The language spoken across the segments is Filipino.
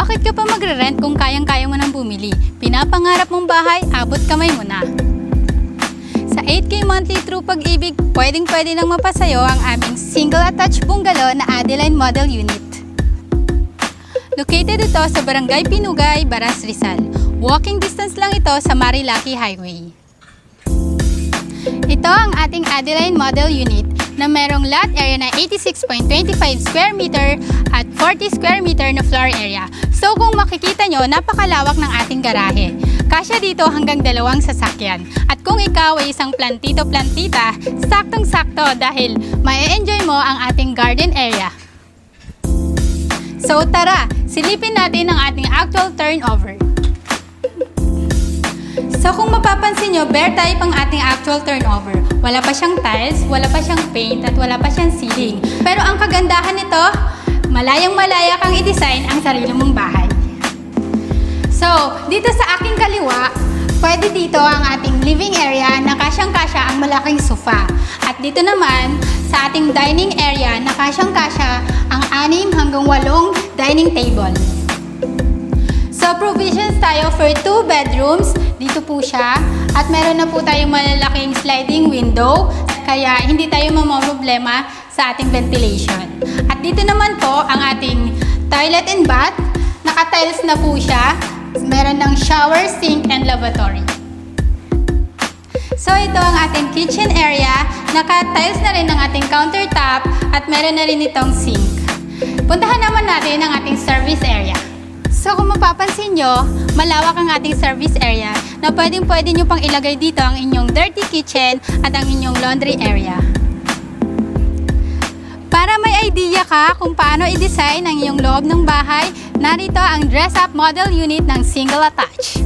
Bakit ka pa magre-rent kung kayang-kaya mo nang bumili? Pinapangarap mong bahay, abot kamay mo na. Sa 8K monthly through Pag-ibig, pwedeng-pwede nang mapasayo ang aming single attached bungalow na Adeline Model Unit. Located ito sa Barangay Pinugay, Baras, Rizal. Walking distance lang ito sa Marilaki Highway. Ito ang ating Adeline Model Unit na merong lot area na 86.25 square meter at 40 square meter na floor area. So kung makikita nyo, napakalawak ng ating garahe. Kasya dito hanggang 2 sasakyan. At kung ikaw ay isang plantito-plantita, saktong-sakto dahil ma-enjoy mo ang ating garden area. So tara, silipin natin ang ating actual turnover. So kung mapapansin nyo, bare type ang ating actual turnover. Wala pa siyang tiles, wala pa siyang paint, at wala pa siyang ceiling. Pero ang kagandahan nito, malayang-malaya kang i-design ang sarili mong bahay. So, dito sa aking kaliwa, pwede dito ang ating living area na kasyang-kasya ang malaking sofa. At dito naman, sa ating dining area na kasyang-kasya ang 6 hanggang 8 dining table. So, provisions tayo for 2 bedrooms. Dito po siya. At meron na po tayong malalaking sliding window. Kaya hindi tayo mamroblema sa ating ventilation. At dito naman po ang ating toilet and bath. Naka-tiles na po siya. Meron ng shower, sink, and lavatory. So, ito ang ating kitchen area. Naka-tiles na rin ang ating countertop. At meron na rin itong sink. Puntahan naman natin ang ating service area. So kung mapapansin nyo, malawak ang ating service area na pwedeng-pwede nyo pang ilagay dito ang inyong dirty kitchen at ang inyong laundry area. Para may idea ka kung paano i-design ang iyong loob ng bahay, narito ang dress-up model unit ng single attach.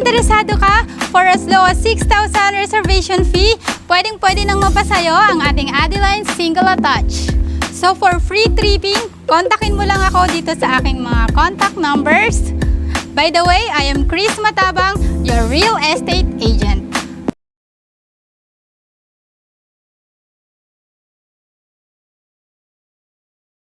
Interesado ka? For as low as 6,000 reservation fee, pwedeng-pwede nang mapasayo ang ating Adeline Single Attach. So for free tripping, kontakin mo lang ako dito sa aking mga contact numbers. By the way, I am Chris Matabang, your real estate